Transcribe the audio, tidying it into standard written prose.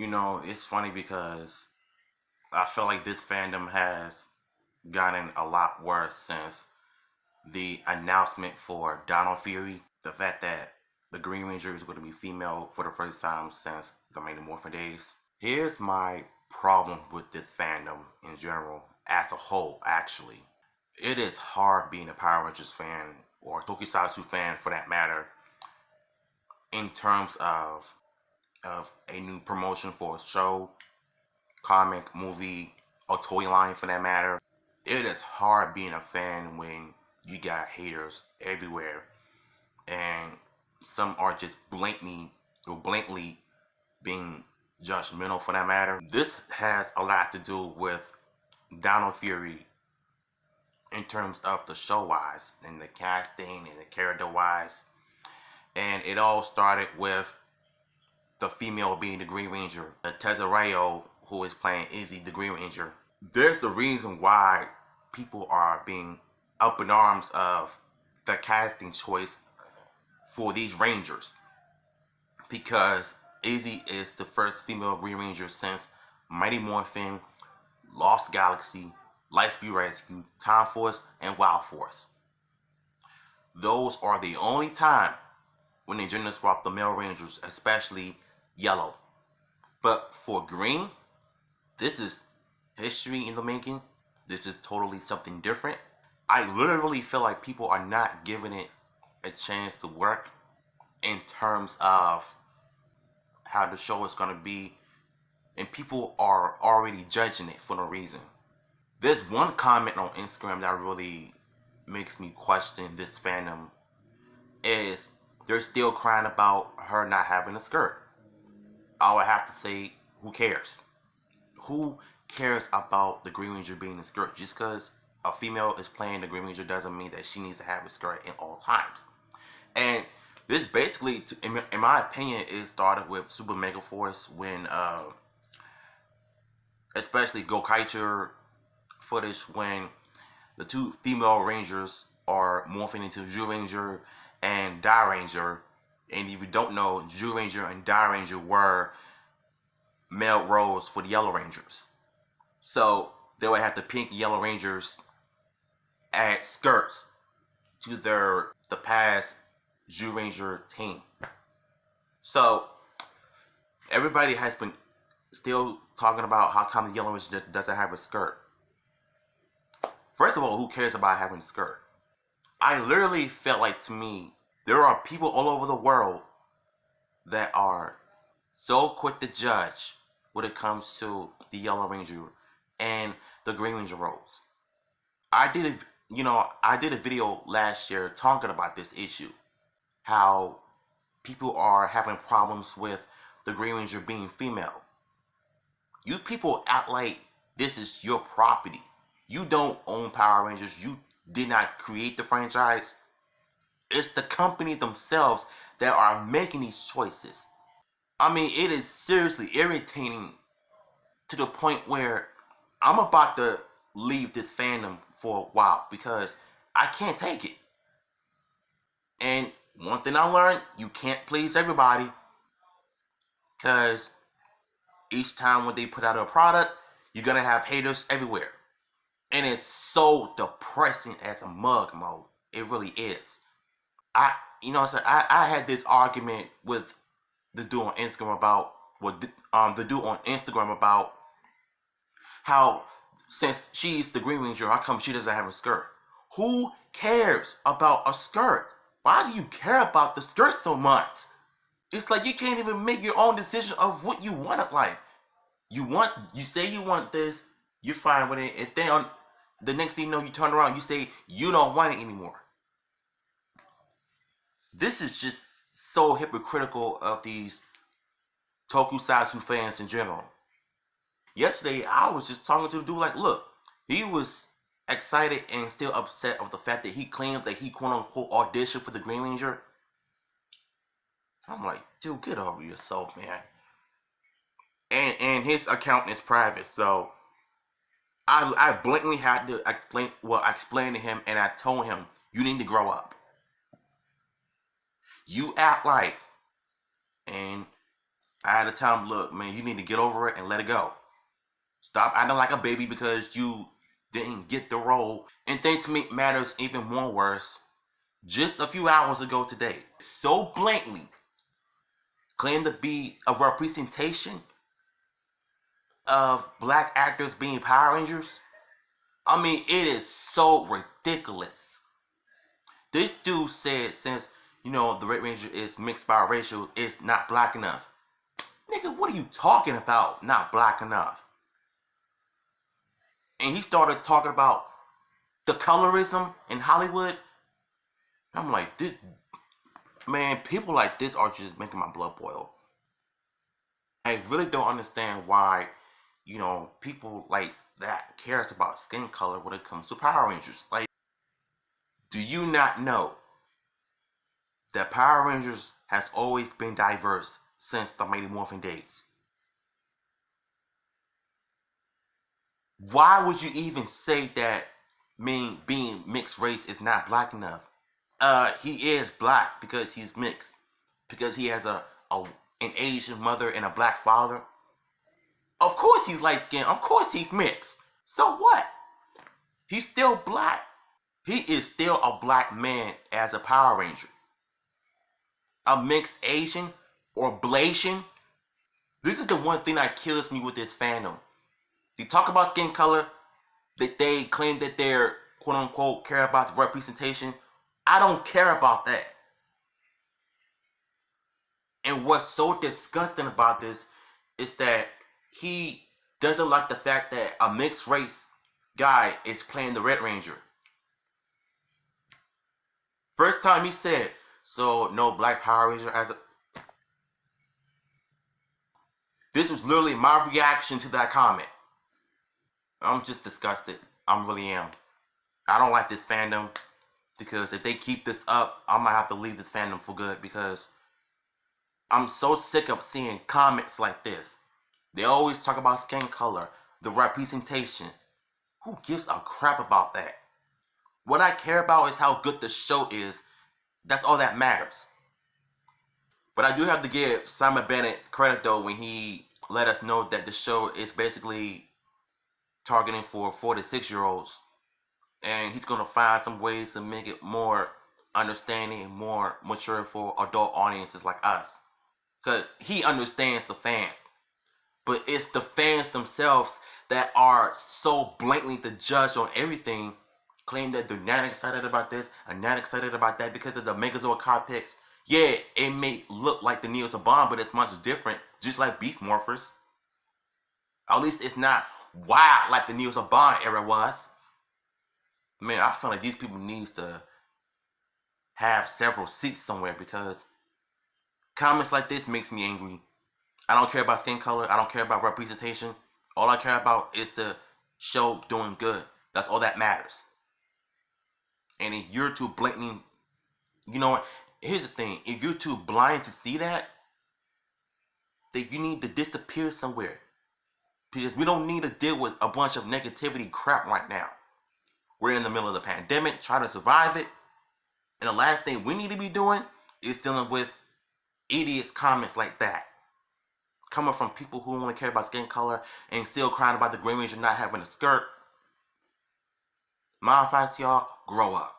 It's funny because I feel like this fandom has gotten a lot worse since the announcement for Donald Fury. The fact that the Green Ranger is going to be female for the first time since the Mighty Morphin days. Here's my problem with this fandom in general, as a whole, actually. It is hard being a Power Rangers fan, or Tokusatsu fan for that matter, in terms of a new promotion for a show, comic, movie, or toy line for that matter. It is hard being a fan when you got haters everywhere, and some are just blatantly being judgmental for that matter. This has a lot to do with Donald Fury in terms of the show wise and the casting and the character wise. And it all started with the female being the Green Ranger, Tesserayo, who is playing Izzy the Green Ranger. There's the reason why people are being up in arms of the casting choice for these Rangers, because Izzy is the first female Green Ranger since Mighty Morphin, Lost Galaxy, Lightspeed Rescue, Time Force, and Wild Force. Those are the only time when they gender swap the male Rangers, especially Yellow. But for Green, this is history in the making. This is totally something different. I literally feel like people are not giving it a chance to work in terms of how the show is going to be, and people are already judging it for no reason. There's one comment on Instagram that really makes me question this fandom, is they're still crying about her not having a skirt. I would have to say, who cares? Who cares about the Green Ranger being a skirt? Just because a female is playing the Green Ranger doesn't mean that she needs to have a skirt in all times. And this basically, in my opinion, it started with Super Mega Force when, especially Gokaiger footage, when the two female Rangers are morphing into Zyuranger and Dairanger. And if you don't know, Zyuranger and Dairanger were male roles for the Yellow Rangers. So they would have the pink Yellow Rangers add skirts to the past Zyuranger team. So everybody has been still talking about how come the Yellow Ranger doesn't have a skirt. First of all, who cares about having a skirt? I literally felt like, to me, there are people all over the world that are so quick to judge when it comes to the Yellow Ranger and the Green Ranger roles. I did a video last year talking about this issue, how people are having problems with the Green Ranger being female. You people act like this is your property. You don't own Power Rangers. You did not create the franchise. It's the company themselves that are making these choices. I mean, it is seriously irritating to the point where I'm about to leave this fandom for a while because I can't take it. And one thing I learned, you can't please everybody, because each time when they put out a product, you're going to have haters everywhere. And it's so depressing as a mug mode. It really is. I had this argument with this dude on Instagram about how, since she's the Green Ranger, how come she doesn't have a skirt? Who cares about a skirt? Why do you care about the skirt so much? It's like you can't even make your own decision of what you want in life. You say you want this, you're fine with it, and then the next thing you know, you turn around, you say you don't want it anymore. This is just so hypocritical of these Tokusatsu fans in general. Yesterday, I was just talking to the dude like, look, he was excited and still upset of the fact that he claimed that he quote-unquote auditioned for the Green Ranger. I'm like, dude, get over yourself, man. And his account is private, so I blatantly had to explain to him, and I told him, you need to grow up. You act like, and I had to tell him, look, man, you need to get over it and let it go. Stop acting like a baby because you didn't get the role. And then to make matters even more worse, just a few hours ago today, so blatantly claimed to be a representation of black actors being Power Rangers. I mean, it is so ridiculous. This dude said since, the Red Ranger is mixed biracial, it's not black enough. Nigga, what are you talking about, not black enough? And he started talking about the colorism in Hollywood. I'm like, this, man, people like this are just making my blood boil. I really don't understand why, people like that cares about skin color when it comes to Power Rangers. Like, do you not know that Power Rangers has always been diverse since the Mighty Morphin days? Why would you even say that being mixed race is not black enough? He is black because he's mixed. Because he has an Asian mother and a black father. Of course he's light skinned. Of course he's mixed. So what? He's still black. He is still a black man as a Power Ranger. A mixed Asian or Blasian. This is the one thing that kills me with this fandom. They talk about skin color, that they claim that they're quote unquote care about the representation. I don't care about that. And what's so disgusting about this is that he doesn't like the fact that a mixed race guy is playing the Red Ranger. First time he said, so no black Power Ranger as a... This was literally my reaction to that comment. I'm just disgusted. I really am. I don't like this fandom, because if they keep this up, I might have to leave this fandom for good, because I'm so sick of seeing comments like this. They always talk about skin color, the representation. Who gives a crap about that? What I care about is how good the show is. That's all that matters. But I do have to give Simon Bennett credit though when he let us know that the show is basically targeting for 4 to 6-year-olds. And he's going to find some ways to make it more understanding and more mature for adult audiences like us. Because he understands the fans. But it's the fans themselves that are so blatantly the judge on everything, claim that they're not excited about this and not excited about that because of the Megazord copics. Yeah, it may look like the Neos are bomb, but it's much different, just like Beast Morphers. At least it's not wild like the Neos are bomb era was. Man, I feel like these people needs to have several seats somewhere, because comments like this makes me angry. I don't care about skin color. I don't care about representation. All I care about is the show doing good. That's all that matters. And if you're too blatantly, here's the thing. If you're too blind to see that, then you need to disappear somewhere. Because we don't need to deal with a bunch of negativity crap right now. We're in the middle of the pandemic, trying to survive it. And the last thing we need to be doing is dealing with idiots comments like that. Coming from people who only care about skin color and still crying about the Green Ranger not having a skirt. My advice, y'all, grow up.